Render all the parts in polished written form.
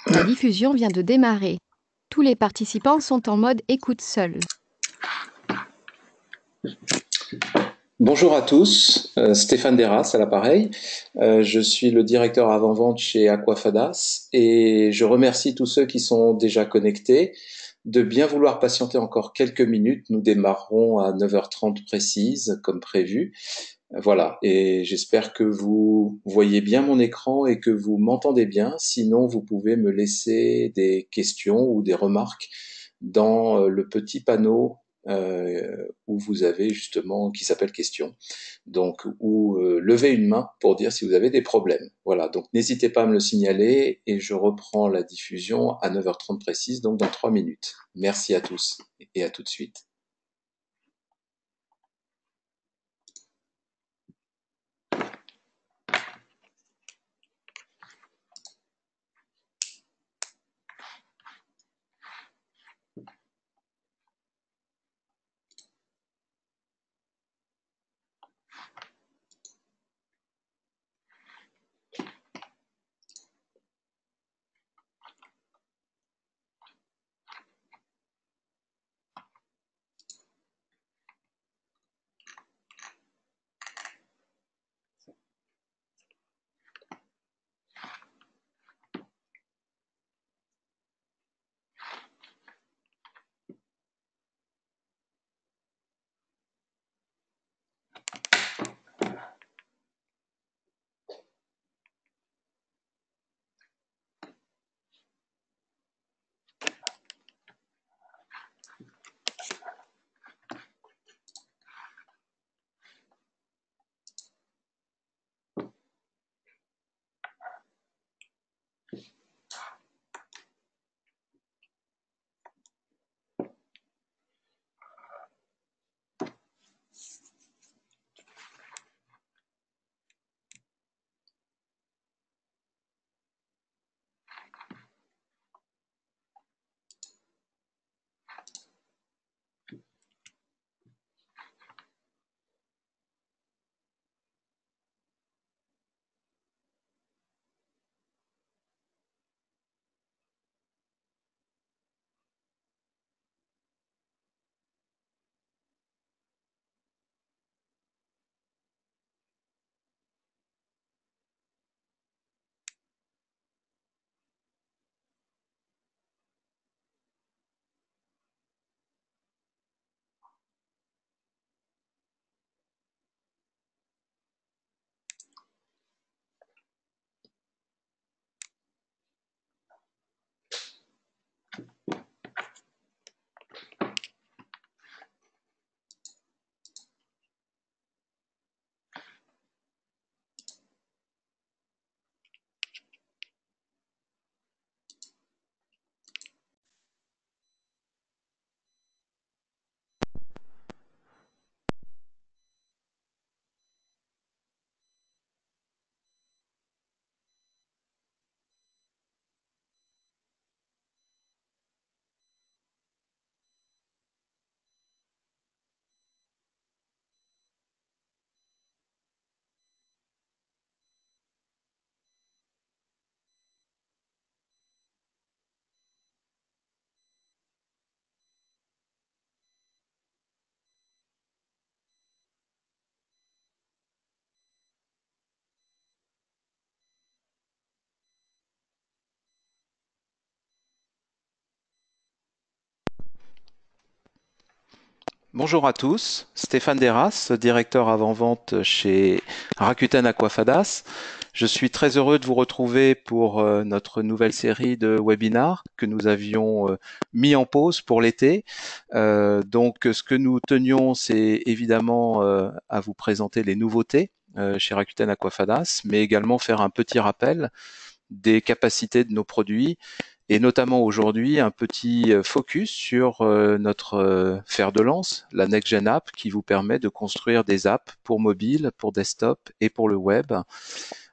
La diffusion vient de démarrer. Tous les participants sont en mode écoute seul. Bonjour à tous, Stéphane Derras à l'appareil. Je suis le directeur avant-vente chez Aquafadas et je remercie tous ceux qui sont déjà connectés de bien vouloir patienter encore quelques minutes. Nous démarrerons à 9h30 précise, comme prévu. Voilà, et j'espère que vous voyez bien mon écran et que vous m'entendez bien. Sinon, vous pouvez me laisser des questions ou des remarques dans le petit panneau où vous avez justement qui s'appelle questions. Donc, ou levez une main pour dire si vous avez des problèmes. Voilà, donc n'hésitez pas à me le signaler et je reprends la diffusion à 9h30 précise, donc dans 3 minutes. Merci à tous et à tout de suite. Bonjour à tous, Stéphane Derras, directeur avant-vente chez Rakuten Aquafadas. Je suis très heureux de vous retrouver pour notre nouvelle série de webinars que nous avions mis en pause pour l'été. Donc, ce que nous tenions, c'est évidemment à vous présenter les nouveautés chez Rakuten Aquafadas, mais également faire un petit rappel des capacités de nos produits et notamment aujourd'hui un petit focus sur notre fer de lance, la Next Gen App, qui vous permet de construire des apps pour mobile, pour desktop et pour le web,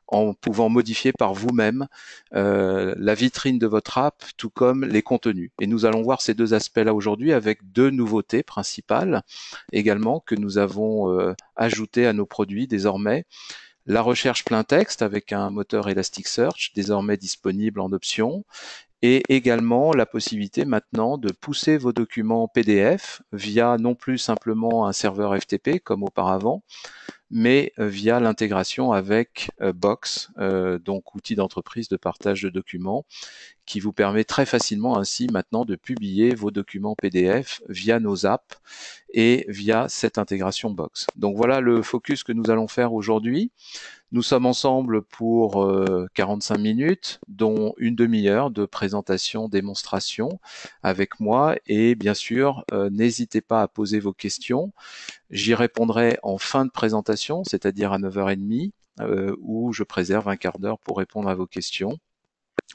en pouvant modifier par vous-même la vitrine de votre app, tout comme les contenus. Et nous allons voir ces deux aspects-là aujourd'hui avec deux nouveautés principales également que nous avons ajoutées à nos produits désormais. la recherche plein texte avec un moteur Elasticsearch désormais disponible en option, et également la possibilité maintenant de pousser vos documents PDF via non plus simplement un serveur FTP comme auparavant, mais via l'intégration avec Box, donc outil d'entreprise de partage de documents, qui vous permet très facilement ainsi maintenant de publier vos documents PDF via nos apps et via cette intégration Box. Donc voilà le focus que nous allons faire aujourd'hui. Nous sommes ensemble pour 45 minutes, dont une demi-heure de présentation, démonstration avec moi. Et bien sûr, n'hésitez pas à poser vos questions. J'y répondrai en fin de présentation, c'est-à-dire à 9h30, où je préserve un quart d'heure pour répondre à vos questions.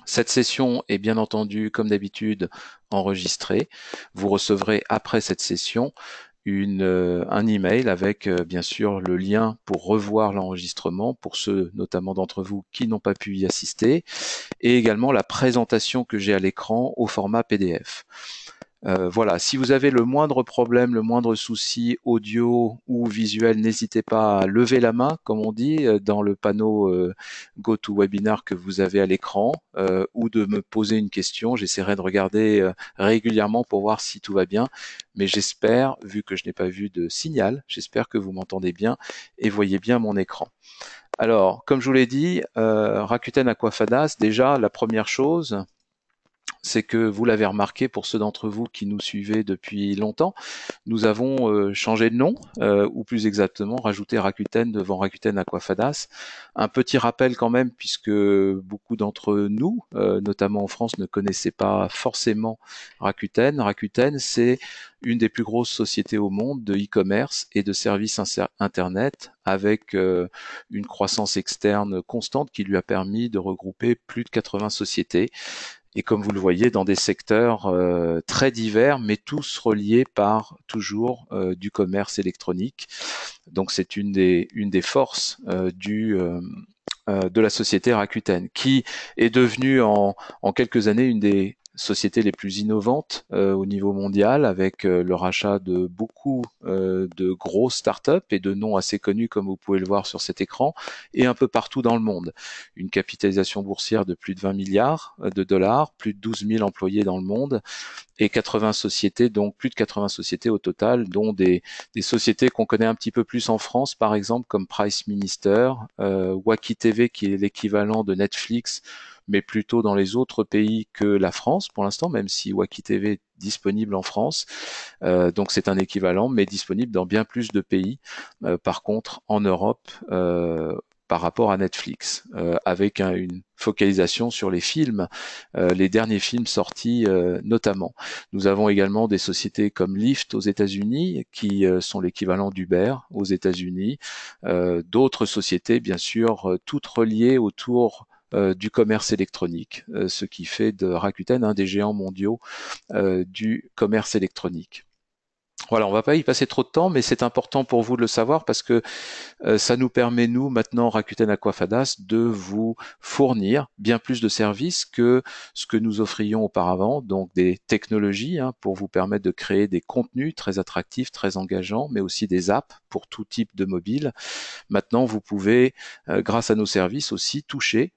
Cette session est bien entendu, comme d'habitude, enregistrée. Vous recevrez après cette session un email avec bien sûr le lien pour revoir l'enregistrement pour ceux notamment d'entre vous qui n'ont pas pu y assister, et également la présentation que j'ai à l'écran au format PDF. Voilà, si vous avez le moindre problème, le moindre souci audio ou visuel, n'hésitez pas à lever la main, comme on dit, dans le panneau GoToWebinar que vous avez à l'écran, ou de me poser une question. J'essaierai de regarder régulièrement pour voir si tout va bien, mais j'espère, vu que je n'ai pas vu de signal, j'espère que vous m'entendez bien et voyez bien mon écran. Alors, comme je vous l'ai dit, Rakuten Aquafadas, déjà, la première chose, c'est que vous l'avez remarqué pour ceux d'entre vous qui nous suivez depuis longtemps, nous avons changé de nom, ou plus exactement rajouté Rakuten devant Rakuten Aquafadas. Un petit rappel quand même, puisque beaucoup d'entre nous, notamment en France, ne connaissaient pas forcément Rakuten. Rakuten, c'est une des plus grosses sociétés au monde de e-commerce et de services Internet, avec une croissance externe constante qui lui a permis de regrouper plus de 80 sociétés. Et comme vous le voyez, dans des secteurs très divers, mais tous reliés par toujours du commerce électronique. Donc c'est une des forces de la société Rakuten, qui est devenue en quelques années une des sociétés les plus innovantes au niveau mondial, avec le rachat de beaucoup de grosses startups et de noms assez connus comme vous pouvez le voir sur cet écran, et un peu partout dans le monde. Une capitalisation boursière de plus de 20 milliards de dollars, plus de 12 000 employés dans le monde, et 80 sociétés, donc plus de 80 sociétés au total, dont des sociétés qu'on connaît un petit peu plus en France, par exemple, comme Price Minister, Waki TV, qui est l'équivalent de Netflix, mais plutôt dans les autres pays que la France pour l'instant, même si Waki TV est disponible en France. Donc c'est un équivalent, mais disponible dans bien plus de pays. Par contre, en Europe, par rapport à Netflix, avec une focalisation sur les films, les derniers films sortis notamment. Nous avons également des sociétés comme Lyft aux États-Unis, qui sont l'équivalent d'Uber aux États-Unis. D'autres sociétés, bien sûr, toutes reliées autour du commerce électronique, ce qui fait de Rakuten un des géants mondiaux du commerce électronique. Voilà, on ne va pas y passer trop de temps, mais c'est important pour vous de le savoir parce que ça nous permet, nous, maintenant, Rakuten Aquafadas, de vous fournir bien plus de services que ce que nous offrions auparavant, donc des technologies pour vous permettre de créer des contenus très attractifs, très engageants, mais aussi des apps pour tout type de mobile. Maintenant, vous pouvez, grâce à nos services aussi, toucher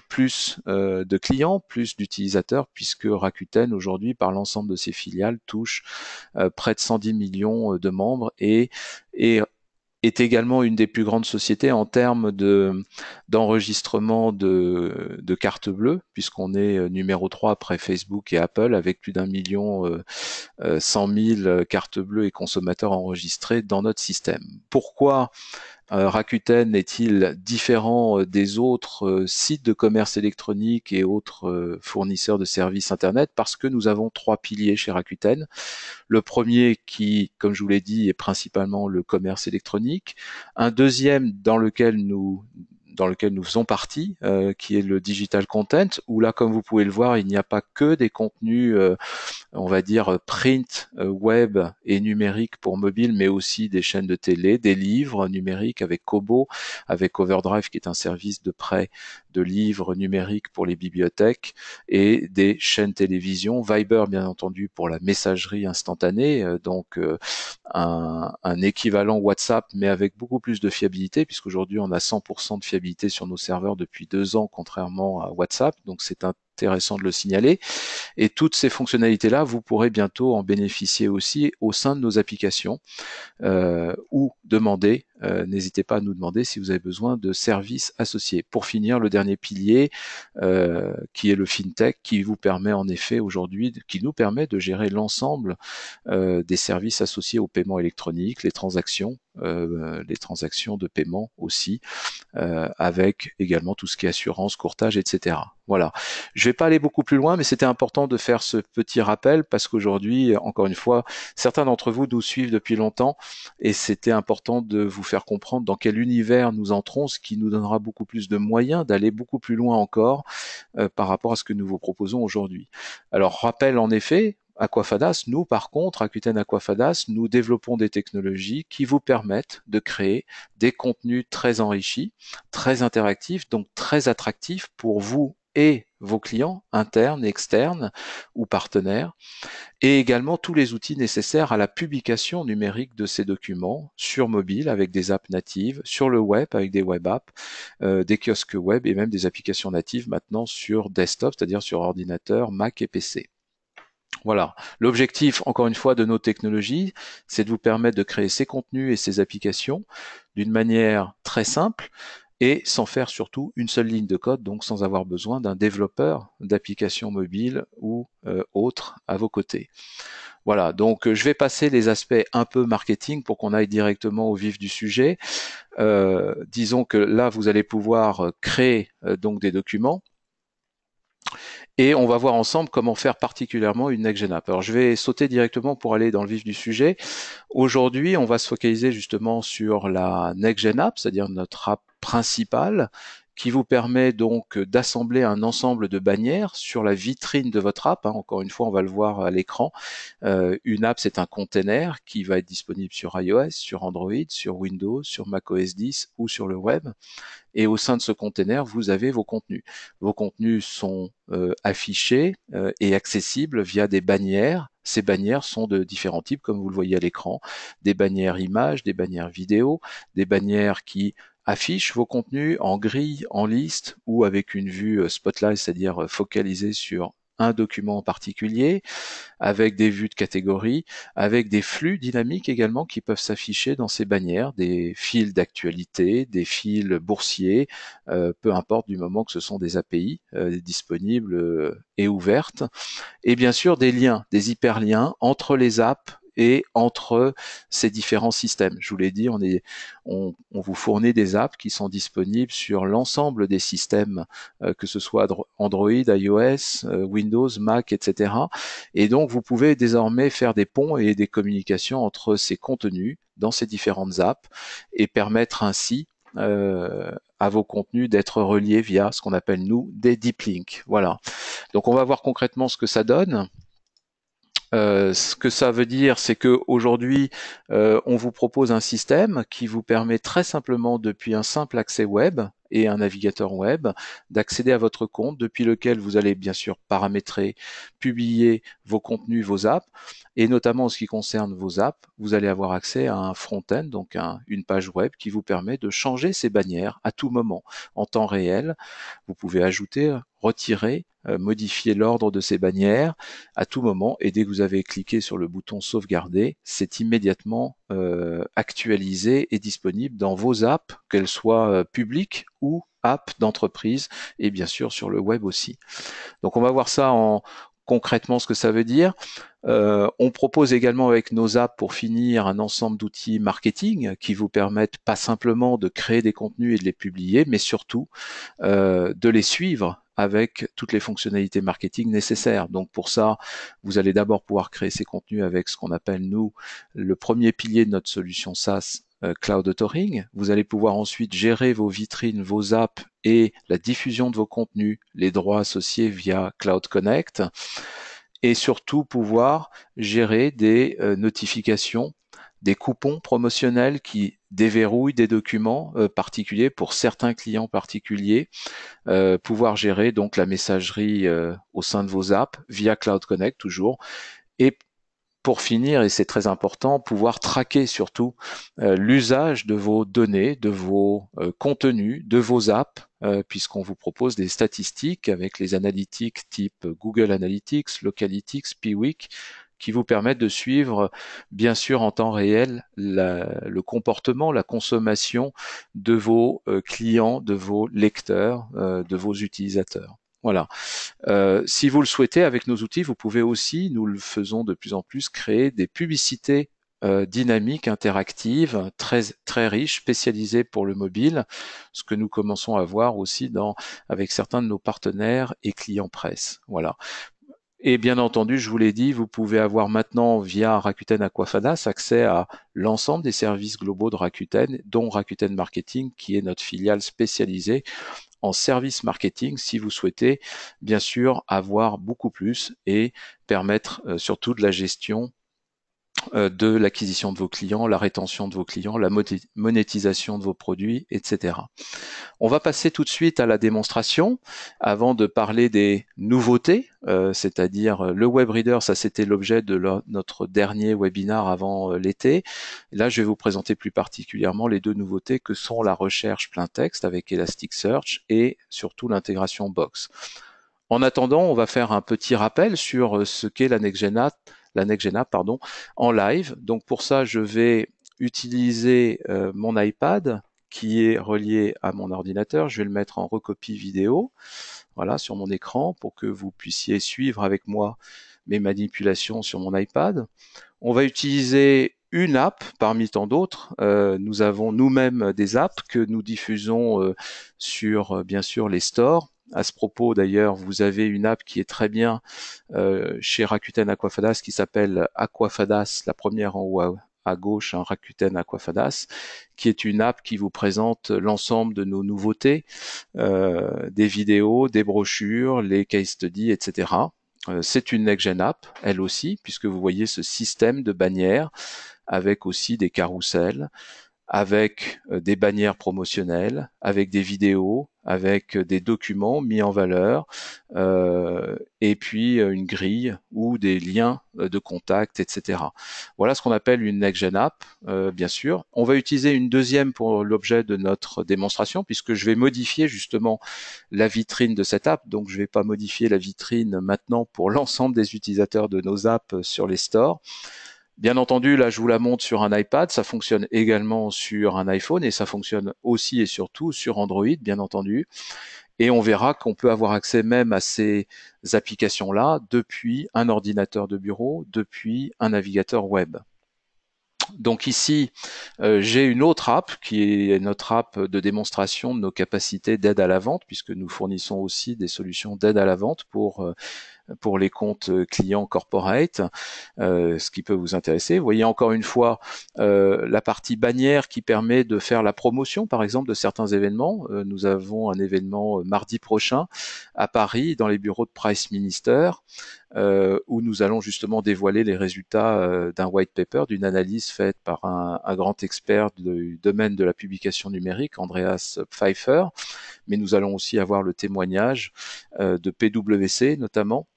plus de clients, plus d'utilisateurs, puisque Rakuten, aujourd'hui, par l'ensemble de ses filiales, touche près de 110 millions de membres et est également une des plus grandes sociétés en termes d'enregistrement de cartes bleues, puisqu'on est numéro 3 après Facebook et Apple, avec plus d'1 million 100 000 cartes bleues et consommateurs enregistrés dans notre système. Pourquoi Rakuten est-il différent des autres sites de commerce électronique et autres fournisseurs de services Internet? Parce que nous avons 3 piliers chez Rakuten. Le premier qui, comme je vous l'ai dit, est principalement le commerce électronique. Un deuxième dans lequel nous dans lequel nous faisons partie, qui est le digital content, où là, comme vous pouvez le voir, il n'y a pas que des contenus, on va dire print, web et numérique pour mobile, mais aussi des chaînes de télé, des livres numériques avec Kobo, avec Overdrive, qui est un service de prêt de livres numériques pour les bibliothèques, et des chaînes télévision, Viber bien entendu pour la messagerie instantanée, donc un équivalent WhatsApp, mais avec beaucoup plus de fiabilité, puisqu'aujourd'hui on a 100% de fiabilité sur nos serveurs depuis 2 ans, contrairement à WhatsApp, donc c'est intéressant de le signaler. Et toutes ces fonctionnalités-là, vous pourrez bientôt en bénéficier aussi au sein de nos applications, ou demander, n'hésitez pas à nous demander si vous avez besoin de services associés. Pour finir, le dernier pilier, qui est le FinTech, qui vous permet en effet aujourd'hui, qui nous permet de gérer l'ensemble des services associés au paiement électronique, les transactions de paiement aussi, avec également tout ce qui est assurance, courtage, etc. Voilà. Je vais pas aller beaucoup plus loin, mais c'était important de faire ce petit rappel parce qu'aujourd'hui, encore une fois, certains d'entre vous nous suivent depuis longtemps et c'était important de vous faire comprendre dans quel univers nous entrons, ce qui nous donnera beaucoup plus de moyens d'aller beaucoup plus loin encore par rapport à ce que nous vous proposons aujourd'hui. Alors, rappel en effet, Aquafadas, nous par contre, Rakuten Aquafadas, nous développons des technologies qui vous permettent de créer des contenus très enrichis, très interactifs, donc très attractifs pour vous et vos clients internes, externes ou partenaires, et également tous les outils nécessaires à la publication numérique de ces documents sur mobile avec des apps natives, sur le web avec des web apps, des kiosques web et même des applications natives maintenant sur desktop, c'est-à-dire sur ordinateur, Mac et PC. Voilà. L'objectif, encore une fois, de nos technologies, c'est de vous permettre de créer ces contenus et ces applications d'une manière très simple et sans faire surtout une seule ligne de code, donc sans avoir besoin d'un développeur d'applications mobiles ou autres à vos côtés. Voilà, donc je vais passer les aspects un peu marketing pour qu'on aille directement au vif du sujet. Disons que là, vous allez pouvoir créer donc des documents. Et on va voir ensemble comment faire particulièrement une Next-Gen App. Alors je vais sauter directement pour aller dans le vif du sujet. Aujourd'hui, on va se focaliser justement sur la Next-Gen App, c'est-à-dire notre app principale, qui vous permet donc d'assembler un ensemble de bannières sur la vitrine de votre app. Encore une fois, on va le voir à l'écran. Une app, c'est un container qui va être disponible sur iOS, sur Android, sur Windows, sur macOS 10 ou sur le web. Et au sein de ce container, vous avez vos contenus. Vos contenus sont affichés et accessibles via des bannières. Ces bannières sont de différents types, comme vous le voyez à l'écran. Des bannières images, des bannières vidéo, des bannières qui affichent vos contenus en grille, en liste ou avec une vue spotlight, c'est-à-dire focalisée sur un document en particulier, avec des vues de catégorie, avec des flux dynamiques également qui peuvent s'afficher dans ces bannières, des fils d'actualité, des fils boursiers, peu importe du moment que ce sont des API disponibles et ouvertes, et bien sûr des liens, des hyperliens entre les apps et entre ces différents systèmes. Je vous l'ai dit, on vous fournit des apps qui sont disponibles sur l'ensemble des systèmes, que ce soit Android, iOS, Windows, Mac, etc. Et donc, vous pouvez désormais faire des ponts et des communications entre ces contenus dans ces différentes apps et permettre ainsi à vos contenus d'être reliés via ce qu'on appelle, nous, des deep links. Voilà. Donc, on va voir concrètement ce que ça donne. Ce que ça veut dire, c'est qu'aujourd'hui, on vous propose un système qui vous permet très simplement, depuis un simple accès web et un navigateur web, d'accéder à votre compte, depuis lequel vous allez bien sûr paramétrer, publier vos contenus, vos apps, et notamment en ce qui concerne vos apps, vous allez avoir accès à un front-end, donc une page web qui vous permet de changer ces bannières à tout moment, en temps réel. Vous pouvez ajouter, retirer, modifier l'ordre de ces bannières à tout moment, et dès que vous avez cliqué sur le bouton sauvegarder, c'est immédiatement actualisé et disponible dans vos apps, qu'elles soient publiques ou apps d'entreprise, et bien sûr sur le web aussi. Donc on va voir ça concrètement ce que ça veut dire. On propose également avec nos apps, pour finir, un ensemble d'outils marketing qui vous permettent pas simplement de créer des contenus et de les publier, mais surtout de les suivre avec toutes les fonctionnalités marketing nécessaires. Donc pour ça, vous allez d'abord pouvoir créer ces contenus avec ce qu'on appelle, nous, le premier pilier de notre solution SaaS, Cloud Authoring. Vous allez pouvoir ensuite gérer vos vitrines, vos apps et la diffusion de vos contenus, les droits associés via Cloud Connect, et surtout pouvoir gérer des notifications, des coupons promotionnels qui déverrouillent des documents particuliers pour certains clients particuliers, pouvoir gérer donc la messagerie au sein de vos apps via Cloud Connect toujours, et pour finir, et c'est très important, pouvoir traquer surtout l'usage de vos données, de vos contenus, de vos apps, puisqu'on vous propose des statistiques avec les analytiques type Google Analytics, Localytics, Piwik, qui vous permettent de suivre, bien sûr, en temps réel, le comportement, la consommation de vos clients, de vos lecteurs, de vos utilisateurs. Voilà. Si vous le souhaitez, avec nos outils, vous pouvez aussi, nous le faisons de plus en plus, créer des publicités dynamiques, interactives, très riches, spécialisées pour le mobile, ce que nous commençons à voir aussi avec certains de nos partenaires et clients presse. Voilà. Et bien entendu, je vous l'ai dit, vous pouvez avoir maintenant via Rakuten Aquafadas accès à l'ensemble des services globaux de Rakuten, dont Rakuten Marketing, qui est notre filiale spécialisée en service marketing si vous souhaitez bien sûr avoir beaucoup plus et permettre surtout de la gestion de l'acquisition de vos clients, la rétention de vos clients, la monétisation de vos produits, etc. On va passer tout de suite à la démonstration avant de parler des nouveautés, c'est-à-dire le web reader, ça c'était l'objet de notre dernier webinar avant l'été. Là, je vais vous présenter plus particulièrement les deux nouveautés que sont la recherche plein texte avec Elasticsearch et surtout l'intégration Box. En attendant, on va faire un petit rappel sur ce qu'est la NextGen App, en live. Donc pour ça, je vais utiliser mon iPad qui est relié à mon ordinateur. Je vais le mettre en recopie vidéo, voilà, sur mon écran pour que vous puissiez suivre avec moi mes manipulations sur mon iPad. On va utiliser une app parmi tant d'autres. Nous avons nous-mêmes des apps que nous diffusons sur, bien sûr, les stores. À ce propos, d'ailleurs, vous avez une app qui est très bien chez Rakuten Aquafadas qui s'appelle Aquafadas, la première en haut à gauche, un Rakuten Aquafadas, qui est une app qui vous présente l'ensemble de nos nouveautés, des vidéos, des brochures, les case studies, etc. C'est une next-gen app, elle aussi, puisque vous voyez ce système de bannières avec aussi des carousels, avec des bannières promotionnelles, avec des vidéos, avec des documents mis en valeur, et puis une grille ou des liens de contact, etc. Voilà ce qu'on appelle une next-gen app, bien sûr. On va utiliser une deuxième pour l'objet de notre démonstration, puisque je vais modifier justement la vitrine de cette app. Donc je ne vais pas modifier la vitrine maintenant pour l'ensemble des utilisateurs de nos apps sur les stores. Bien entendu, là, je vous la montre sur un iPad, ça fonctionne également sur un iPhone et ça fonctionne aussi et surtout sur Android, bien entendu. Et on verra qu'on peut avoir accès même à ces applications-là depuis un ordinateur de bureau, depuis un navigateur web. Donc ici, j'ai une autre app qui est notre app de démonstration de nos capacités d'aide à la vente, puisque nous fournissons aussi des solutions d'aide à la vente pour les comptes clients corporate, ce qui peut vous intéresser. Vous voyez encore une fois la partie bannière qui permet de faire la promotion, par exemple, de certains événements. Nous avons un événement mardi prochain à Paris, dans les bureaux de Price Minister, où nous allons justement dévoiler les résultats d'un white paper, d'une analyse faite par un grand expert du domaine de la publication numérique, Andreas Pfeiffer, mais nous allons aussi avoir le témoignage de PwC notamment,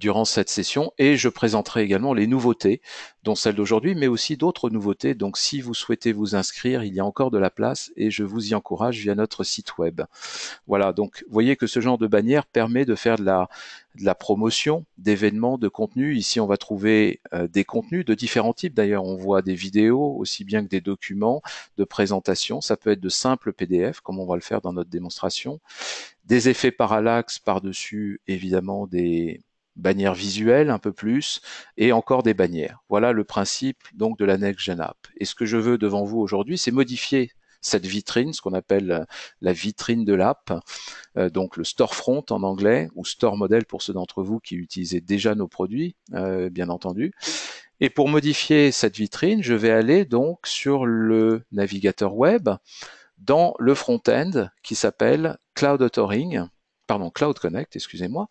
durant cette session, et je présenterai également les nouveautés, dont celle d'aujourd'hui, mais aussi d'autres nouveautés. Donc si vous souhaitez vous inscrire, il y a encore de la place et je vous y encourage via notre site web. Voilà, donc vous voyez que ce genre de bannière permet de faire de la promotion d'événements, de contenus. Ici, on va trouver des contenus de différents types. D'ailleurs, on voit des vidéos aussi bien que des documents de présentation. Ça peut être de simples PDF, comme on va le faire dans notre démonstration. Des effets parallaxes par-dessus, évidemment, des bannières visuelles un peu plus, et encore des bannières. Voilà le principe donc de la Next-Gen App. Et ce que je veux devant vous aujourd'hui, c'est modifier cette vitrine, ce qu'on appelle la vitrine de l'app, donc le storefront en anglais, ou store model pour ceux d'entre vous qui utilisaient déjà nos produits, bien entendu. Et pour modifier cette vitrine, je vais aller donc sur le navigateur web dans le front-end qui s'appelle Cloud Authoring, pardon, Cloud Connect, excusez-moi.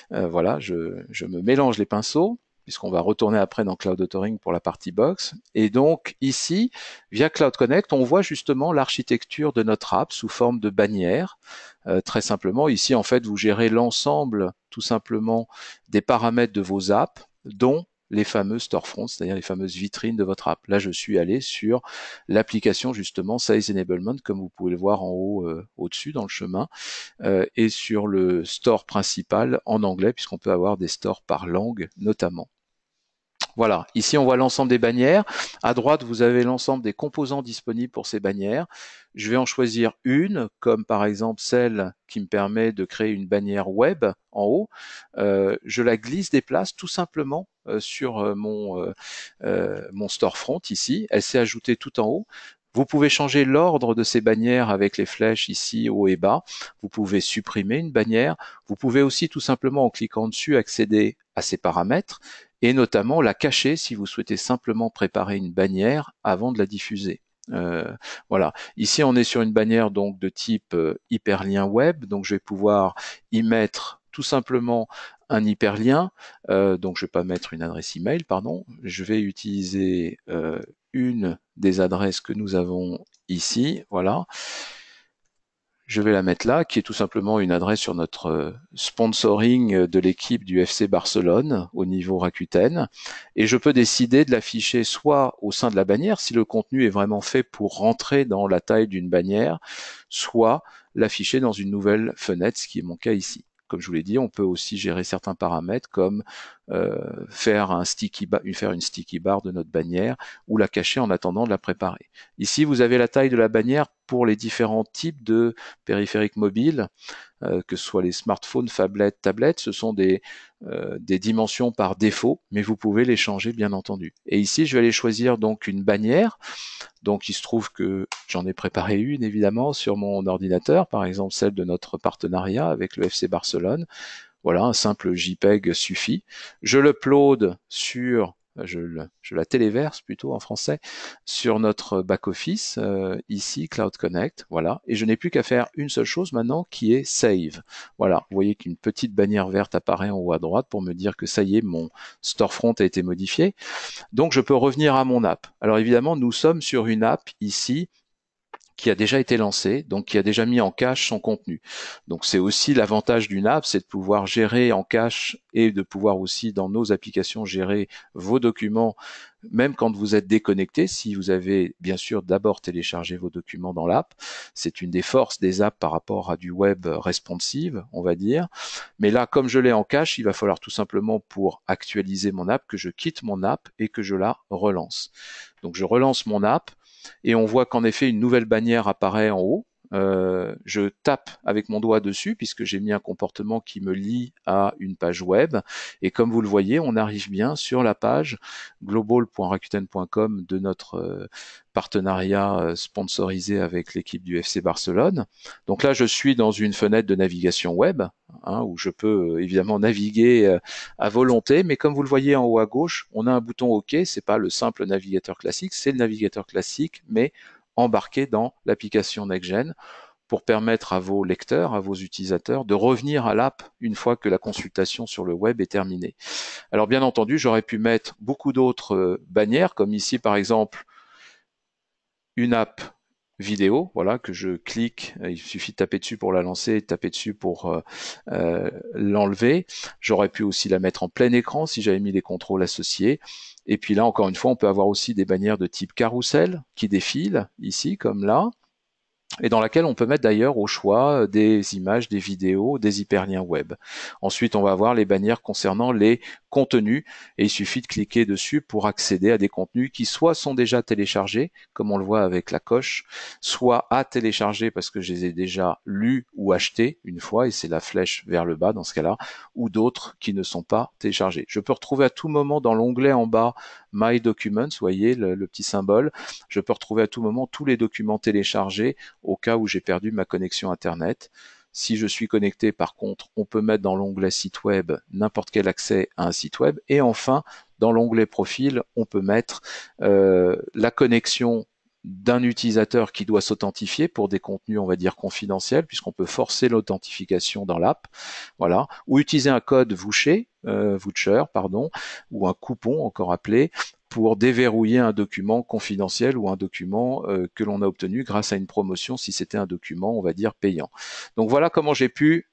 Voilà, je me mélange les pinceaux puisqu'on va retourner après dans Cloud Authoring pour la partie box. Et donc ici, via Cloud Connect, on voit justement l'architecture de notre app sous forme de bannière. Très simplement, ici en fait, vous gérez l'ensemble tout simplement des paramètres de vos apps, dont les fameux storefronts, c'est-à-dire les fameuses vitrines de votre app. Là, je suis allé sur l'application justement Size Enablement, comme vous pouvez le voir en haut au-dessus dans le chemin, et sur le store principal en anglais, puisqu'on peut avoir des stores par langue notamment. Voilà, ici on voit l'ensemble des bannières. À droite, vous avez l'ensemble des composants disponibles pour ces bannières. Je vais en choisir une, comme par exemple celle qui me permet de créer une bannière web en haut. Je la glisse des places tout simplement sur mon storefront ici. Elle s'est ajoutée tout en haut. Vous pouvez changer l'ordre de ces bannières avec les flèches ici haut et bas. Vous pouvez supprimer une bannière. Vous pouvez aussi tout simplement en cliquant dessus accéder à ces paramètres et notamment la cacher si vous souhaitez simplement préparer une bannière avant de la diffuser. Voilà. Ici, on est sur une bannière donc de type hyperlien web, donc je vais pouvoir y mettre tout simplement un hyperlien. Donc je ne vais pas mettre une adresse email, pardon. Je vais utiliser une des adresses que nous avons ici. Voilà. Je vais la mettre là, qui est tout simplement une adresse sur notre sponsoring de l'équipe du FC Barcelone au niveau Rakuten. Et je peux décider de l'afficher soit au sein de la bannière, si le contenu est vraiment fait pour rentrer dans la taille d'une bannière, soit l'afficher dans une nouvelle fenêtre, ce qui est mon cas ici. Comme je vous l'ai dit, on peut aussi gérer certains paramètres comme faire une sticky bar de notre bannière ou la cacher en attendant de la préparer. Ici, vous avez la taille de la bannière pour les différents types de périphériques mobiles, que ce soit les smartphones, phablettes, tablettes, ce sont des dimensions par défaut, mais vous pouvez les changer bien entendu. Et ici, je vais aller choisir donc une bannière. Donc il se trouve que j'en ai préparé une évidemment sur mon ordinateur, par exemple celle de notre partenariat avec le FC Barcelone. Voilà, un simple JPEG suffit. Je l'upload sur, je la téléverse plutôt en français, sur notre back-office, ici, Cloud Connect, voilà. Et je n'ai plus qu'à faire une seule chose maintenant qui est Save. Voilà, vous voyez qu'une petite bannière verte apparaît en haut à droite pour me dire que ça y est, mon storefront a été modifié. Donc je peux revenir à mon app. Alors évidemment, nous sommes sur une app ici qui a déjà été lancé, donc qui a déjà mis en cache son contenu. Donc c'est aussi l'avantage d'une app, c'est de pouvoir gérer en cache et de pouvoir aussi dans nos applications gérer vos documents, même quand vous êtes déconnecté, si vous avez bien sûr d'abord téléchargé vos documents dans l'app. C'est une des forces des apps par rapport à du web responsive, on va dire. Mais là, comme je l'ai en cache, il va falloir tout simplement pour actualiser mon app que je quitte mon app et que je la relance. Donc je relance mon app et on voit qu'en effet une nouvelle bannière apparaît en haut. Je tape avec mon doigt dessus puisque j'ai mis un comportement qui me lie à une page web et comme vous le voyez on arrive bien sur la page global.rakuten.com de notre partenariat sponsorisé avec l'équipe du FC Barcelone. Donc là je suis dans une fenêtre de navigation web où je peux évidemment naviguer à volonté, mais comme vous le voyez en haut à gauche, on a un bouton OK, c'est pas le simple navigateur classique, c'est le navigateur classique, mais embarqué dans l'application NextGen pour permettre à vos lecteurs, à vos utilisateurs de revenir à l'app une fois que la consultation sur le web est terminée. Alors bien entendu, j'aurais pu mettre beaucoup d'autres bannières, comme ici par exemple une app vidéo, voilà, que je clique, il suffit de taper dessus pour la lancer, de taper dessus pour l'enlever. J'aurais pu aussi la mettre en plein écran si j'avais mis les contrôles associés. Et puis là, encore une fois, on peut avoir aussi des bannières de type carrousel qui défilent ici, comme là, et dans laquelle on peut mettre d'ailleurs au choix des images, des vidéos, des hyperliens web. Ensuite, on va avoir les bannières concernant les contenus et il suffit de cliquer dessus pour accéder à des contenus qui soit sont déjà téléchargés, comme on le voit avec la coche, soit à télécharger parce que je les ai déjà lus ou achetés une fois et c'est la flèche vers le bas dans ce cas-là, ou d'autres qui ne sont pas téléchargés. Je peux retrouver à tout moment dans l'onglet en bas My Documents, vous voyez le petit symbole, je peux retrouver à tout moment tous les documents téléchargés au cas où j'ai perdu ma connexion Internet. Si je suis connecté, par contre, on peut mettre dans l'onglet site web n'importe quel accès à un site web. Et enfin, dans l'onglet profil, on peut mettre la connexion d'un utilisateur qui doit s'authentifier pour des contenus, on va dire, confidentiels, puisqu'on peut forcer l'authentification dans l'app, voilà, ou utiliser un code voucher, pardon, ou un coupon, encore appelé, pour déverrouiller un document confidentiel ou un document que l'on a obtenu grâce à une promotion si c'était un document, on va dire, payant. Donc voilà comment j'ai pu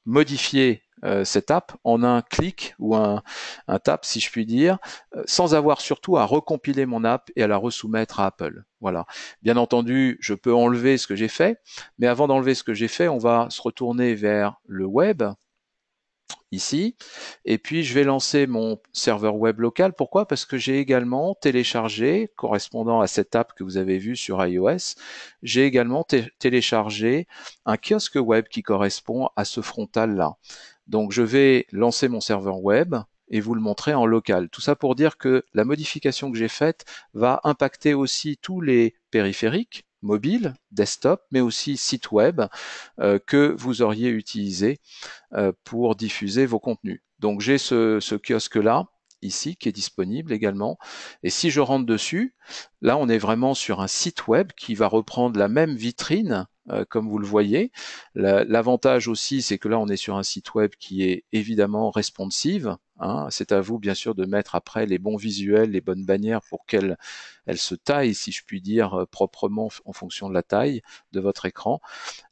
modifier cette app en un clic ou un tap, si je puis dire, sans avoir surtout à recompiler mon app et à la resoumettre à Apple. Voilà. Bien entendu, je peux enlever ce que j'ai fait, mais avant d'enlever ce que j'ai fait, on va se retourner vers le web, ici, et puis je vais lancer mon serveur web local. Pourquoi? Parce que j'ai également téléchargé, correspondant à cette app que vous avez vue sur iOS, j'ai également téléchargé un kiosque web qui correspond à ce frontal-là. Donc je vais lancer mon serveur web et vous le montrer en local. Tout ça pour dire que la modification que j'ai faite va impacter aussi tous les périphériques, mobiles, desktop, mais aussi sites web que vous auriez utilisé pour diffuser vos contenus. Donc j'ai ce kiosque-là, ici, qui est disponible également. Et si je rentre dessus, là, on est vraiment sur un site web qui va reprendre la même vitrine, comme vous le voyez. L'avantage aussi, c'est que là, on est sur un site web qui est évidemment responsive. Hein. C'est à vous, bien sûr, de mettre après les bons visuels, les bonnes bannières pour qu'elles se taillent, si je puis dire, proprement en fonction de la taille de votre écran.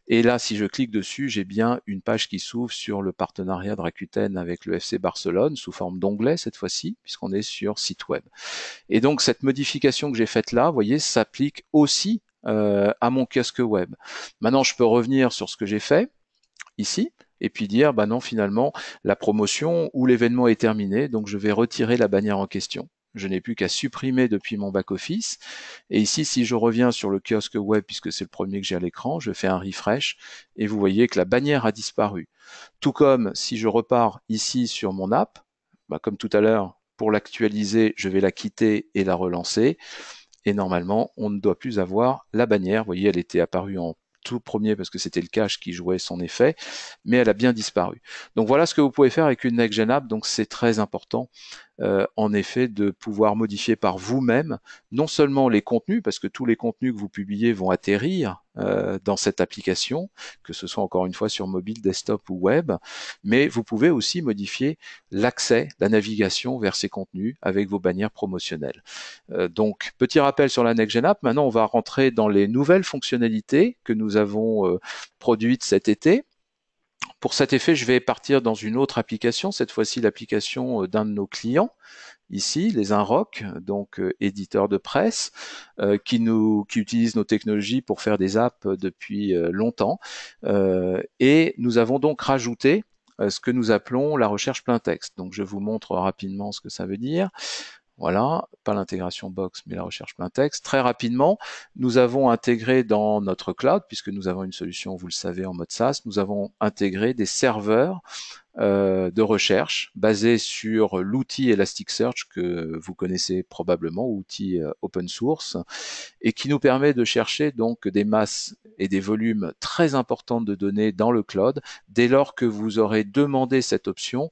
Et là, si je clique dessus, j'ai bien une page qui s'ouvre sur le partenariat de Rakuten avec le FC Barcelone, sous forme d'onglet cette fois-ci, puisqu'on est sur site web. Et donc, cette modification que j'ai faite là, vous voyez, s'applique aussi à mon kiosque web. Maintenant, je peux revenir sur ce que j'ai fait ici, et puis dire, bah non, finalement, la promotion ou l'événement est terminé, donc je vais retirer la bannière en question. Je n'ai plus qu'à supprimer depuis mon back-office. Et ici, si je reviens sur le kiosque web, puisque c'est le premier que j'ai à l'écran, je fais un refresh et vous voyez que la bannière a disparu. Tout comme si je repars ici sur mon app, bah comme tout à l'heure, pour l'actualiser, je vais la quitter et la relancer. Et normalement, on ne doit plus avoir la bannière. Vous voyez, elle était apparue en tout premier parce que c'était le cache qui jouait son effet, mais elle a bien disparu. Donc voilà ce que vous pouvez faire avec une Next-Gen App, donc c'est très important en effet de pouvoir modifier par vous-même non seulement les contenus, parce que tous les contenus que vous publiez vont atterrir dans cette application, que ce soit encore une fois sur mobile, desktop ou web, mais vous pouvez aussi modifier l'accès, la navigation vers ces contenus avec vos bannières promotionnelles. Donc petit rappel sur la Next-Gen App, maintenant on va rentrer dans les nouvelles fonctionnalités que nous avons produites cet été. Pour cet effet, je vais partir dans une autre application, cette fois-ci l'application d'un de nos clients, ici, les Inrock, donc éditeurs de presse, qui utilisent nos technologies pour faire des apps depuis longtemps. Et nous avons donc rajouté ce que nous appelons la recherche plein texte. Donc je vous montre rapidement ce que ça veut dire. Voilà, pas l'intégration box, mais la recherche plein texte. Très rapidement, nous avons intégré dans notre cloud, puisque nous avons une solution, vous le savez, en mode SaaS, nous avons intégré des serveurs de recherche basés sur l'outil Elasticsearch que vous connaissez probablement, outil open source, et qui nous permet de chercher donc des masses et des volumes très importants de données dans le cloud. Dès lors que vous aurez demandé cette option,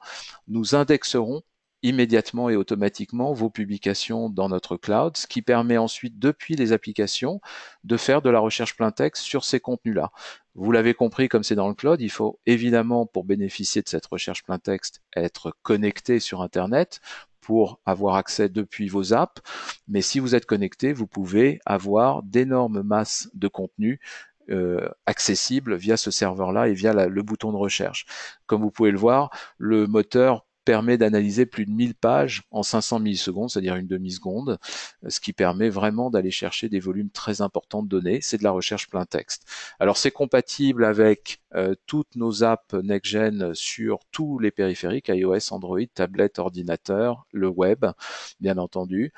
nous indexerons immédiatement et automatiquement vos publications dans notre cloud, ce qui permet ensuite, depuis les applications, de faire de la recherche plein texte sur ces contenus-là. Vous l'avez compris, comme c'est dans le cloud, il faut évidemment, pour bénéficier de cette recherche plein texte, être connecté sur Internet pour avoir accès depuis vos apps. Mais si vous êtes connecté, vous pouvez avoir d'énormes masses de contenu accessibles via ce serveur-là et via le bouton de recherche. Comme vous pouvez le voir, le moteur permet d'analyser plus de 1000 pages en 500 millisecondes, c'est-à-dire une demi-seconde, ce qui permet vraiment d'aller chercher des volumes très importants de données. C'est de la recherche plein texte. Alors c'est compatible avec toutes nos apps next-gen sur tous les périphériques, iOS, Android, tablette, ordinateur, le web, bien entendu.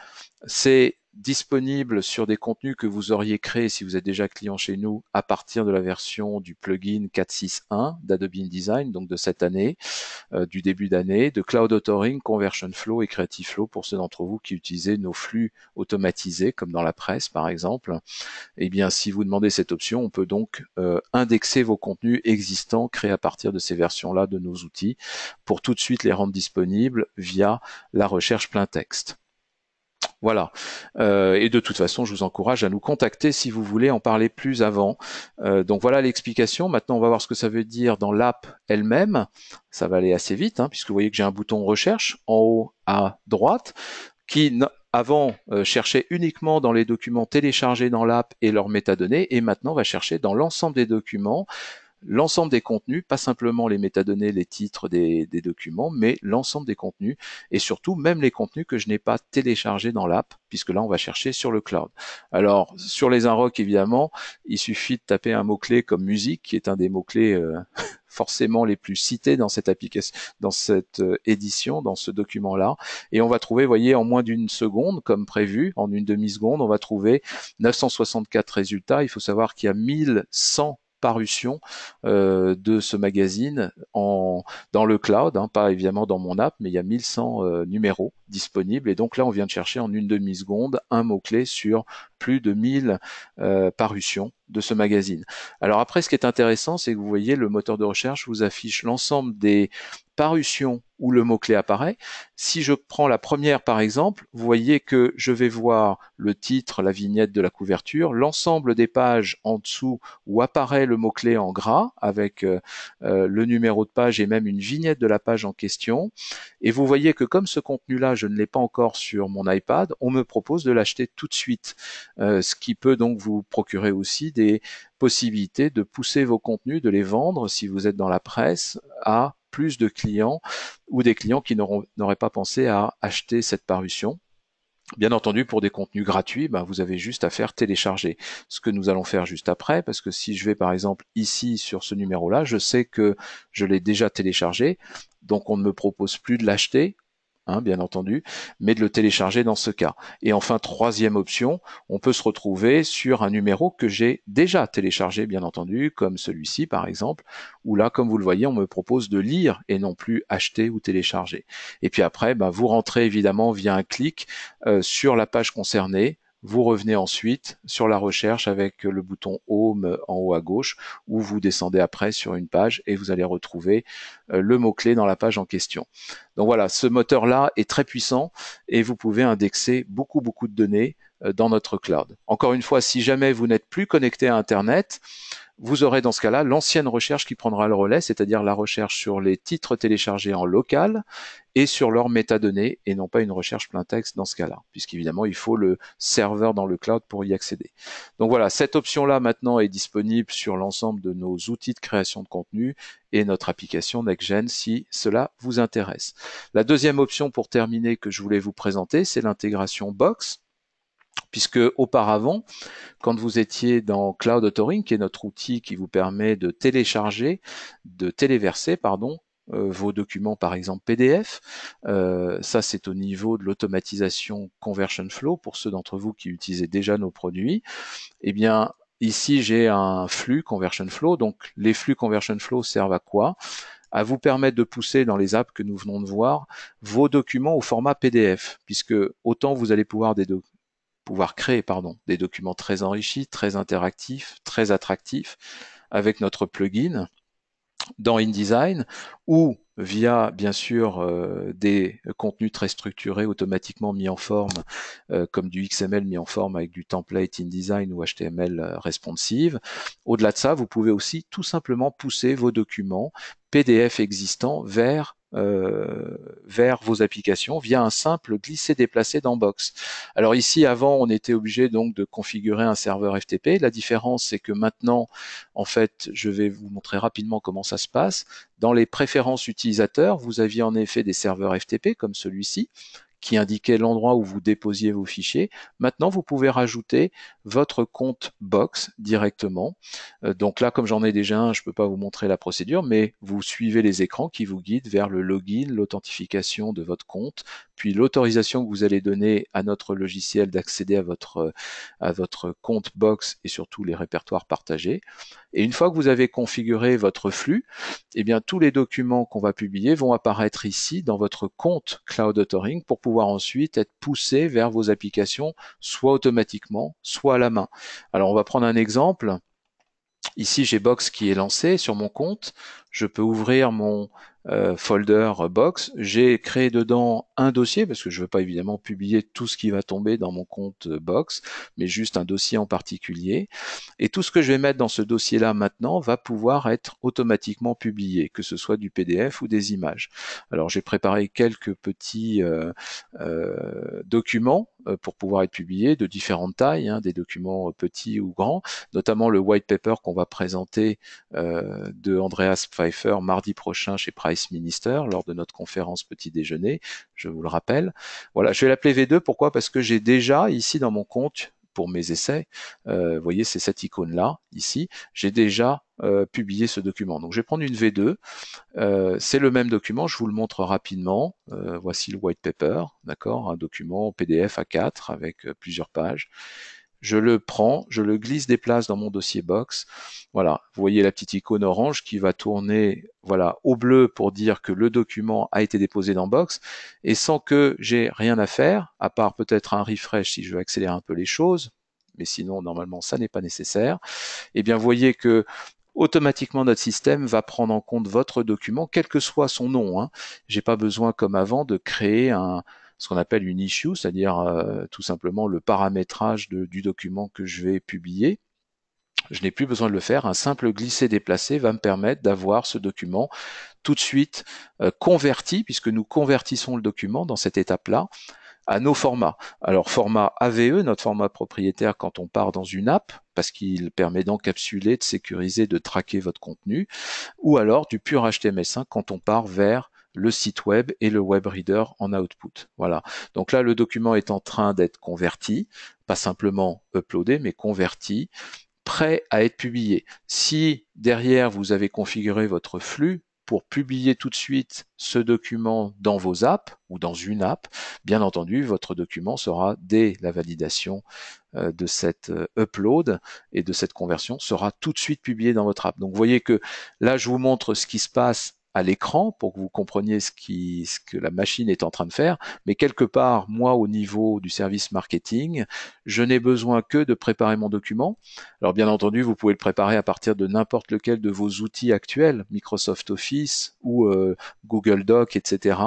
C'est disponible sur des contenus que vous auriez créés si vous êtes déjà client chez nous à partir de la version du plugin 4.6.1 d'Adobe InDesign, donc de cette année, du début d'année, de Cloud Authoring, Conversion Flow et Creative Flow pour ceux d'entre vous qui utilisez nos flux automatisés, comme dans la presse par exemple. Eh bien, si vous demandez cette option, on peut donc indexer vos contenus existants créés à partir de ces versions-là de nos outils pour tout de suite les rendre disponibles via la recherche plein texte. Voilà. Et de toute façon, je vous encourage à nous contacter si vous voulez en parler plus avant. Donc voilà l'explication. Maintenant, on va voir ce que ça veut dire dans l'app elle-même. Ça va aller assez vite, hein, puisque vous voyez que j'ai un bouton recherche en haut à droite qui avant cherchait uniquement dans les documents téléchargés dans l'app et leurs métadonnées, et maintenant va chercher dans l'ensemble des documents l'ensemble des contenus, pas simplement les métadonnées, les titres des documents, mais l'ensemble des contenus et surtout même les contenus que je n'ai pas téléchargés dans l'app, puisque là on va chercher sur le cloud. Alors sur les Inrock évidemment, il suffit de taper un mot-clé comme musique, qui est un des mots-clés forcément les plus cités dans cette application, dans cette édition, dans ce document-là. Et on va trouver, vous voyez, en moins d'une seconde, comme prévu, en une demi-seconde, on va trouver 964 résultats. Il faut savoir qu'il y a 1100 parution de ce magazine dans le cloud, hein, pas évidemment dans mon app, mais il y a 1100 numéros disponibles. Et donc là, on vient de chercher en une demi-seconde un mot-clé sur plus de 1000 parutions de ce magazine. Alors après, ce qui est intéressant, c'est que vous voyez, le moteur de recherche vous affiche l'ensemble des parutions où le mot-clé apparaît. Si je prends la première par exemple, vous voyez que je vais voir le titre, la vignette de la couverture, l'ensemble des pages en dessous où apparaît le mot-clé en gras avec le numéro de page et même une vignette de la page en question. Et vous voyez que comme ce contenu-là, je ne l'ai pas encore sur mon iPad, on me propose de l'acheter tout de suite, ce qui peut donc vous procurer aussi des possibilités de pousser vos contenus, de les vendre si vous êtes dans la presse à plus de clients ou des clients qui n'auraient pas pensé à acheter cette parution. Bien entendu, pour des contenus gratuits, vous avez juste à faire télécharger. Ce que nous allons faire juste après, parce que si je vais par exemple ici sur ce numéro-là, je sais que je l'ai déjà téléchargé, donc on ne me propose plus de l'acheter, hein, bien entendu, mais de le télécharger dans ce cas. Et enfin, troisième option, on peut se retrouver sur un numéro que j'ai déjà téléchargé, bien entendu, comme celui-ci par exemple, où là, comme vous le voyez, on me propose de lire et non plus acheter ou télécharger. Et puis après, vous rentrez évidemment via un clic sur la page concernée. Vous revenez ensuite sur la recherche avec le bouton Home en haut à gauche, où vous descendez après sur une page et vous allez retrouver le mot-clé dans la page en question. Donc voilà, ce moteur-là est très puissant et vous pouvez indexer beaucoup de données dans notre cloud. Encore une fois, si jamais vous n'êtes plus connecté à Internet, vous aurez dans ce cas-là l'ancienne recherche qui prendra le relais, c'est-à-dire la recherche sur les titres téléchargés en local et sur leurs métadonnées, et non pas une recherche plein texte dans ce cas-là, puisqu'évidemment il faut le serveur dans le cloud pour y accéder. Donc voilà, cette option-là maintenant est disponible sur l'ensemble de nos outils de création de contenu et notre application NextGen si cela vous intéresse. La deuxième option pour terminer que je voulais vous présenter, c'est l'intégration Box, puisque auparavant, quand vous étiez dans Cloud Authoring, qui est notre outil qui vous permet de télécharger, de téléverser, vos documents par exemple PDF, ça c'est au niveau de l'automatisation Conversion Flow pour ceux d'entre vous qui utilisez déjà nos produits. Eh bien, ici j'ai un flux Conversion Flow, donc les flux Conversion Flow servent à quoi? À vous permettre de pousser dans les apps que nous venons de voir vos documents au format PDF, puisque autant vous allez pouvoir créer des documents très enrichis, très interactifs, très attractifs avec notre plugin dans InDesign ou via bien sûr des contenus très structurés automatiquement mis en forme comme du XML mis en forme avec du template InDesign ou HTML responsive. Au-delà de ça, vous pouvez aussi tout simplement pousser vos documents PDF existants vers vos applications via un simple glisser-déplacer dans Box. Alors ici, avant, on était obligé donc de configurer un serveur FTP. La différence, c'est que maintenant, en fait, je vais vous montrer rapidement comment ça se passe. Dans les préférences utilisateurs, vous aviez en effet des serveurs FTP comme celui-ci, qui indiquait l'endroit où vous déposiez vos fichiers. Maintenant, vous pouvez rajouter votre compte Box directement. Donc là, comme j'en ai déjà un, je ne peux pas vous montrer la procédure, mais vous suivez les écrans qui vous guident vers le login, l'authentification de votre compte, puis l'autorisation que vous allez donner à notre logiciel d'accéder à votre compte Box et surtout les répertoires partagés. Et une fois que vous avez configuré votre flux, eh bien, tous les documents qu'on va publier vont apparaître ici dans votre compte Cloud Authoring pour pouvoir ensuite être poussés vers vos applications, soit automatiquement, soit à la main. Alors, on va prendre un exemple. Ici, j'ai Box qui est lancé sur mon compte. Je peux ouvrir mon folder Box. J'ai créé dedans un dossier parce que je ne veux pas évidemment publier tout ce qui va tomber dans mon compte Box, mais juste un dossier en particulier. Et tout ce que je vais mettre dans ce dossier-là maintenant va pouvoir être automatiquement publié, que ce soit du PDF ou des images. Alors, j'ai préparé quelques petits documents pour pouvoir être publiés de différentes tailles, hein, des documents petits ou grands, notamment le white paper qu'on va présenter de Andreas Pfeiffer mardi prochain chez Price Minister lors de notre conférence petit déjeuner, je vous le rappelle. Voilà, je vais l'appeler V2, pourquoi? Parce que j'ai déjà ici dans mon compte pour mes essais, vous voyez, c'est cette icône-là, ici, j'ai déjà publié ce document. Donc je vais prendre une V2, c'est le même document, je vous le montre rapidement. Voici le white paper, d'accord, un document PDF A4 avec plusieurs pages. Je le prends, je le glisse des places dans mon dossier Box. Voilà, vous voyez la petite icône orange qui va tourner voilà, au bleu pour dire que le document a été déposé dans Box. Et sans que j'ai rien à faire, à part peut-être un refresh si je veux accélérer un peu les choses, mais sinon normalement ça n'est pas nécessaire, eh bien vous voyez que automatiquement notre système va prendre en compte votre document, quel que soit son nom. Hein. J'ai pas besoin comme avant de créer ce qu'on appelle une issue, c'est-à-dire tout simplement le paramétrage du document que je vais publier. Je n'ai plus besoin de le faire. Un simple glisser-déplacer va me permettre d'avoir ce document tout de suite converti, puisque nous convertissons le document dans cette étape-là, à nos formats. Alors format AVE, notre format propriétaire quand on part dans une app, parce qu'il permet d'encapsuler, de sécuriser, de traquer votre contenu, ou alors du pur HTML5 quand on part vers le site web et le web reader en output. Voilà. Donc là, le document est en train d'être converti, pas simplement uploadé, mais converti, prêt à être publié. Si derrière vous avez configuré votre flux pour publier tout de suite ce document dans vos apps ou dans une app, bien entendu, votre document sera, dès la validation de cette upload et de cette conversion, sera tout de suite publié dans votre app. Donc vous voyez que là, je vous montre ce qui se passe à l'écran pour que vous compreniez ce que la machine est en train de faire, mais quelque part, moi, au niveau du service marketing, je n'ai besoin que de préparer mon document. Alors bien entendu, vous pouvez le préparer à partir de n'importe lequel de vos outils actuels, Microsoft Office ou Google Doc, etc.,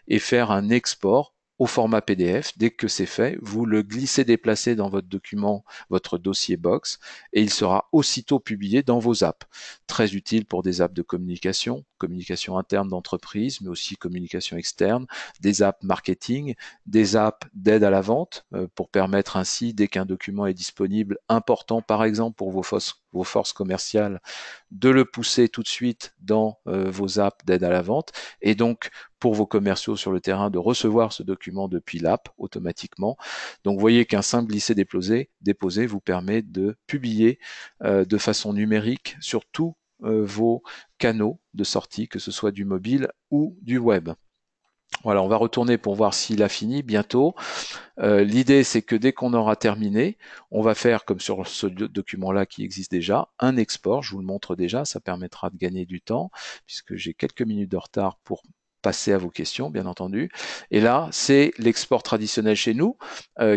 et faire un export au format PDF. Dès que c'est fait, vous le glissez déplacez dans votre document, votre dossier Box, et il sera aussitôt publié dans vos apps. Très utile pour des apps de communication, communication interne d'entreprise, mais aussi communication externe, des apps marketing, des apps d'aide à la vente, pour permettre ainsi, dès qu'un document est disponible, important par exemple pour vos forces commerciales, de le pousser tout de suite dans vos apps d'aide à la vente, et donc pour vos commerciaux sur le terrain de recevoir ce document depuis l'app automatiquement. Donc vous voyez qu'un simple glisser-déposer vous permet de publier de façon numérique sur tous vos canaux de sortie, que ce soit du mobile ou du web. Voilà, on va retourner pour voir s'il a fini bientôt. L'idée, c'est que dès qu'on aura terminé, on va faire, comme sur ce document-là qui existe déjà, un export. Je vous le montre déjà, ça permettra de gagner du temps, puisque j'ai quelques minutes de retard pour passer à vos questions, bien entendu. Et là, c'est l'export traditionnel chez nous,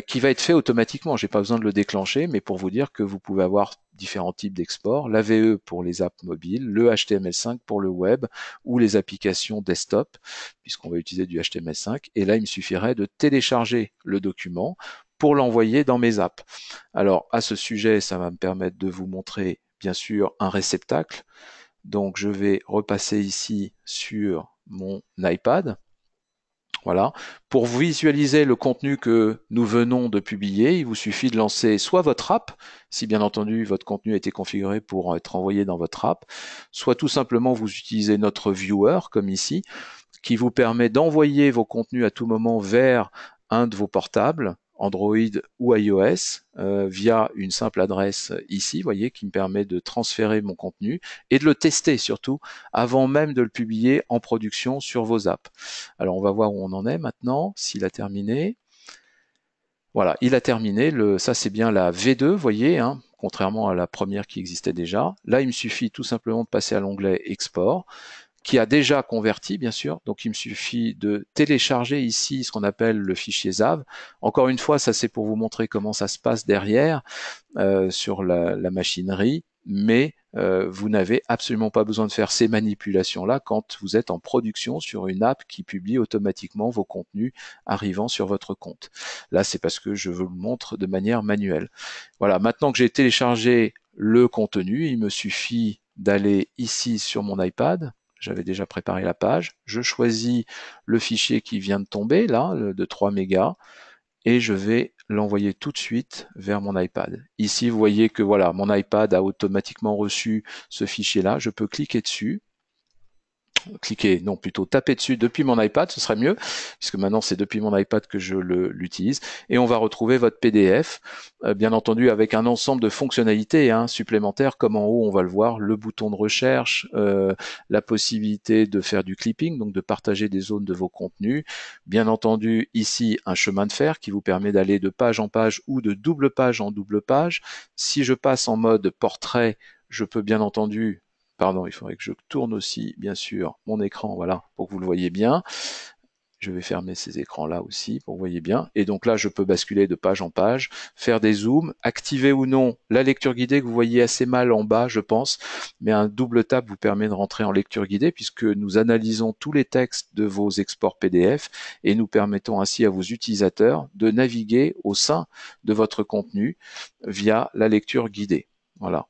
qui va être fait automatiquement. J'ai pas besoin de le déclencher, mais pour vous dire que vous pouvez avoir différents types d'export, l'AVE pour les apps mobiles, le HTML5 pour le web ou les applications desktop, puisqu'on va utiliser du HTML5. Et là, il me suffirait de télécharger le document pour l'envoyer dans mes apps. Alors, à ce sujet, ça va me permettre de vous montrer, bien sûr, un réceptacle. Donc, je vais repasser ici sur mon iPad. Voilà. Pour visualiser le contenu que nous venons de publier, il vous suffit de lancer soit votre app, si bien entendu votre contenu a été configuré pour être envoyé dans votre app, soit tout simplement vous utilisez notre viewer, comme ici, qui vous permet d'envoyer vos contenus à tout moment vers un de vos portables, Android ou iOS, via une simple adresse ici, vous voyez, qui me permet de transférer mon contenu et de le tester surtout avant même de le publier en production sur vos apps. Alors on va voir où on en est maintenant, s'il a terminé. Voilà, il a terminé. Ça, c'est bien la V2, vous voyez, hein, contrairement à la première qui existait déjà. Là, il me suffit tout simplement de passer à l'onglet Export, qui a déjà converti, bien sûr. Donc, il me suffit de télécharger ici ce qu'on appelle le fichier ZAV. Encore une fois, ça, c'est pour vous montrer comment ça se passe derrière sur la machinerie, mais vous n'avez absolument pas besoin de faire ces manipulations-là quand vous êtes en production sur une app qui publie automatiquement vos contenus arrivant sur votre compte. Là, c'est parce que je vous le montre de manière manuelle. Voilà, maintenant que j'ai téléchargé le contenu, il me suffit d'aller ici sur mon iPad. J'avais déjà préparé la page. Je choisis le fichier qui vient de tomber, là, de 3 mégas, et je vais l'envoyer tout de suite vers mon iPad. Ici, vous voyez que voilà, mon iPad a automatiquement reçu ce fichier-là. Je peux cliquer dessus. Cliquer, non, plutôt taper dessus depuis mon iPad, ce serait mieux, puisque maintenant c'est depuis mon iPad que je l'utilise, et on va retrouver votre PDF, bien entendu avec un ensemble de fonctionnalités supplémentaires, comme en haut on va le voir, le bouton de recherche, la possibilité de faire du clipping, donc de partager des zones de vos contenus, bien entendu ici un chemin de fer qui vous permet d'aller de page en page ou de double page en double page. Si je passe en mode portrait, je peux bien entendu Pardon, il faudrait que je tourne aussi, bien sûr, mon écran, voilà, pour que vous le voyez bien. Je vais fermer ces écrans-là aussi pour que vous voyez bien. Et donc là, je peux basculer de page en page, faire des zooms, activer ou non la lecture guidée que vous voyez assez mal en bas, je pense. Mais un double tap vous permet de rentrer en lecture guidée puisque nous analysons tous les textes de vos exports PDF et nous permettons ainsi à vos utilisateurs de naviguer au sein de votre contenu via la lecture guidée. Voilà.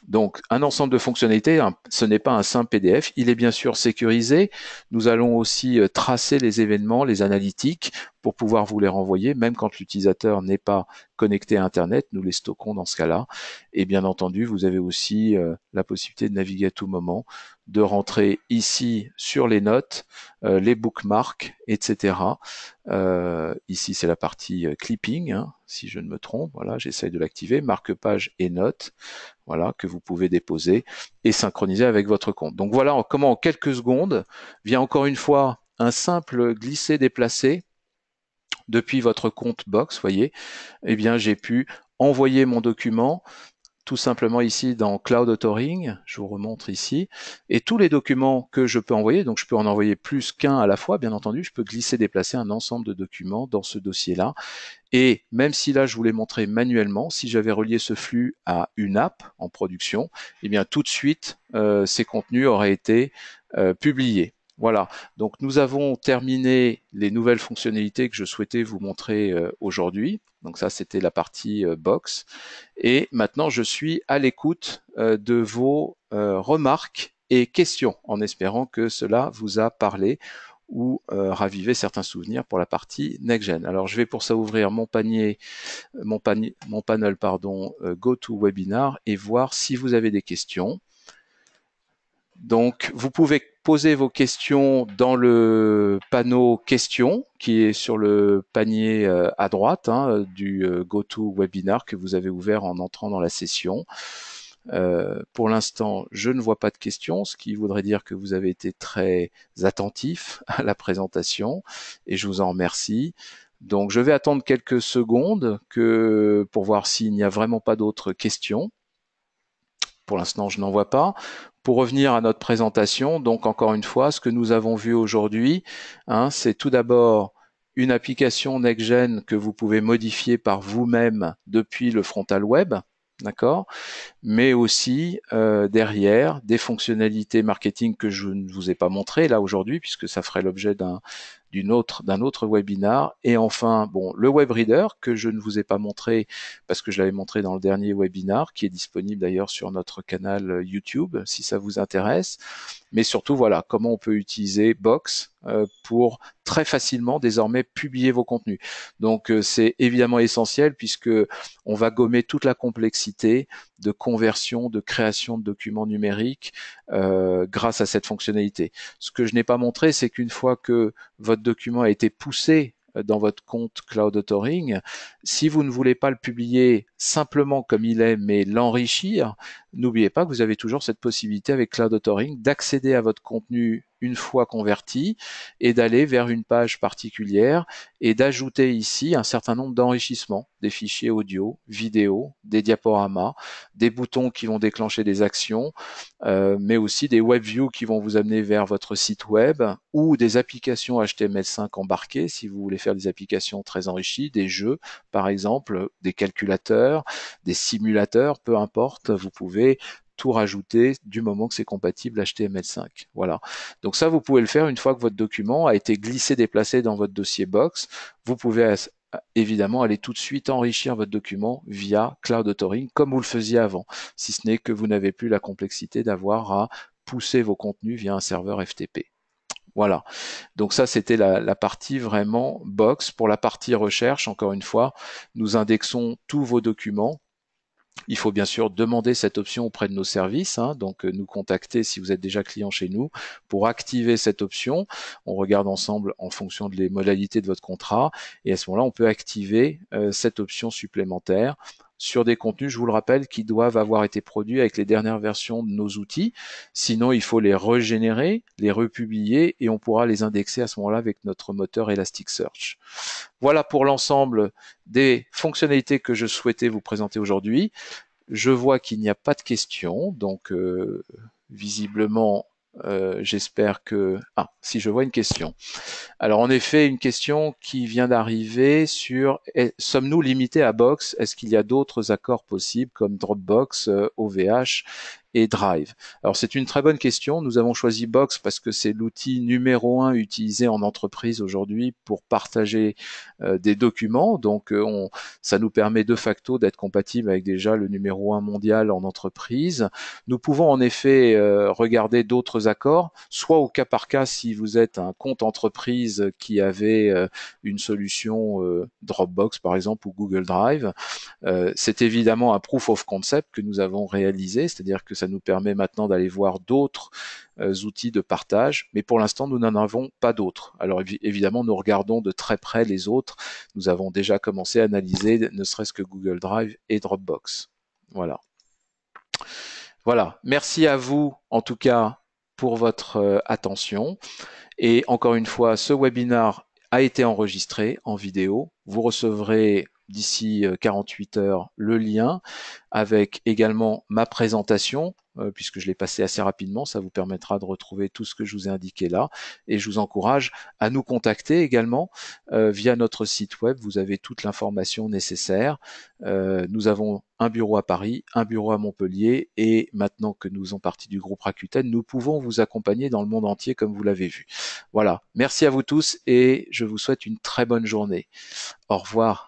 Donc, un ensemble de fonctionnalités, ce n'est pas un simple PDF, il est bien sûr sécurisé. Nous allons aussi tracer les événements, les analytiques, pour pouvoir vous les renvoyer, même quand l'utilisateur n'est pas connecté à Internet, nous les stockons dans ce cas-là. Et bien entendu, vous avez aussi la possibilité de naviguer à tout moment, de rentrer ici sur les notes, les bookmarks, etc. Ici, c'est la partie clipping, si je ne me trompe. Voilà, j'essaye de l'activer. Marque-page et notes, voilà, que vous pouvez déposer et synchroniser avec votre compte. Donc voilà comment en quelques secondes vient encore une fois un simple glisser-déplacer depuis votre compte Box, voyez, eh bien j'ai pu envoyer mon document tout simplement ici dans Cloud Authoring, je vous remontre ici, et tous les documents que je peux envoyer, donc je peux en envoyer plus qu'un à la fois, bien entendu, je peux glisser, déplacer un ensemble de documents dans ce dossier-là, et même si là je vous l'ai montré manuellement, si j'avais relié ce flux à une app en production, eh bien tout de suite, ces contenus auraient été publiés. Voilà, donc nous avons terminé les nouvelles fonctionnalités que je souhaitais vous montrer aujourd'hui. Donc ça, c'était la partie box. Et maintenant, je suis à l'écoute de vos remarques et questions, en espérant que cela vous a parlé ou ravivé certains souvenirs pour la partie NextGen. Alors, je vais pour ça ouvrir mon panel, pardon, GoToWebinar et voir si vous avez des questions. Donc, vous pouvez poser vos questions dans le panneau questions qui est sur le panier à droite du GoToWebinar que vous avez ouvert en entrant dans la session. Pour l'instant, je ne vois pas de questions, ce qui voudrait dire que vous avez été très attentif à la présentation et je vous en remercie. Donc, je vais attendre quelques secondes pour voir s'il n'y a vraiment pas d'autres questions. Pour l'instant, je n'en vois pas. Pour revenir à notre présentation, donc encore une fois, ce que nous avons vu aujourd'hui, c'est tout d'abord une application NextGen que vous pouvez modifier par vous-même depuis le frontal web, d'accord, mais aussi derrière des fonctionnalités marketing que je ne vous ai pas montré là aujourd'hui, puisque ça ferait l'objet d'un autre webinar. Et enfin, bon, le web reader que je ne vous ai pas montré parce que je l'avais montré dans le dernier webinar, qui est disponible d'ailleurs sur notre canal YouTube si ça vous intéresse. Mais surtout, voilà, comment on peut utiliser Box pour très facilement désormais publier vos contenus. Donc c'est évidemment essentiel puisque on va gommer toute la complexité de conversion, de création de documents numériques grâce à cette fonctionnalité. Ce que je n'ai pas montré, c'est qu'une fois que votre document a été poussé dans votre compte Cloud Authoring, si vous ne voulez pas le publier simplement comme il est, mais l'enrichir, n'oubliez pas que vous avez toujours cette possibilité avec Cloud Authoring d'accéder à votre contenu une fois converti et d'aller vers une page particulière et d'ajouter ici un certain nombre d'enrichissements, des fichiers audio, vidéo, des diaporamas, des boutons qui vont déclencher des actions, mais aussi des web views qui vont vous amener vers votre site web ou des applications HTML5 embarquées si vous voulez faire des applications très enrichies, des jeux par exemple, des calculateurs, des simulateurs, peu importe, vous pouvez tout rajouter du moment que c'est compatible HTML5. Voilà. Donc ça, vous pouvez le faire une fois que votre document a été glissé, déplacé dans votre dossier Box. Vous pouvez évidemment aller tout de suite enrichir votre document via Cloud Authoring comme vous le faisiez avant, si ce n'est que vous n'avez plus la complexité d'avoir à pousser vos contenus via un serveur FTP. Voilà. Donc ça, c'était la partie vraiment Box. Pour la partie recherche, encore une fois, nous indexons tous vos documents. Il faut bien sûr demander cette option auprès de nos services, donc nous contacter si vous êtes déjà client chez nous pour activer cette option. On regarde ensemble en fonction des modalités de votre contrat et à ce moment-là, on peut activer cette option supplémentaire sur des contenus, je vous le rappelle, qui doivent avoir été produits avec les dernières versions de nos outils. Sinon, il faut les régénérer, les republier et on pourra les indexer à ce moment-là avec notre moteur Elasticsearch. Voilà pour l'ensemble des fonctionnalités que je souhaitais vous présenter aujourd'hui. Je vois qu'il n'y a pas de questions, donc visiblement, j'espère que... Ah, si je vois une question. Alors en effet, une question qui vient d'arriver sur sommes-nous limités à Box? Est-ce qu'il y a d'autres accords possibles comme Dropbox, OVH et Drive? Alors c'est une très bonne question. Nous avons choisi Box parce que c'est l'outil numéro 1 utilisé en entreprise aujourd'hui pour partager des documents. Donc ça nous permet de facto d'être compatible avec déjà le numéro 1 mondial en entreprise. Nous pouvons en effet regarder d'autres accords, soit au cas par cas si vous êtes un compte entreprise qui avait une solution Dropbox par exemple ou Google Drive. C'est évidemment un proof of concept que nous avons réalisé, c'est-à-dire que ça nous permet maintenant d'aller voir d'autres outils de partage, mais pour l'instant nous n'en avons pas d'autres. Alors évidemment nous regardons de très près les autres. Nous avons déjà commencé à analyser ne serait-ce que Google Drive et Dropbox. Voilà. Voilà. Merci à vous en tout cas pour votre attention. Et encore une fois, ce webinar a été enregistré en vidéo. Vous recevrez d'ici 48 heures le lien avec également ma présentation puisque je l'ai passé assez rapidement. Ça vous permettra de retrouver tout ce que je vous ai indiqué là. Et je vous encourage à nous contacter également via notre site web. Vous avez toute l'information nécessaire. Nous avons un bureau à Paris, un bureau à Montpellier et maintenant que nous faisons partie du groupe Rakuten, nous pouvons vous accompagner dans le monde entier comme vous l'avez vu. Voilà, merci à vous tous et je vous souhaite une très bonne journée. Au revoir.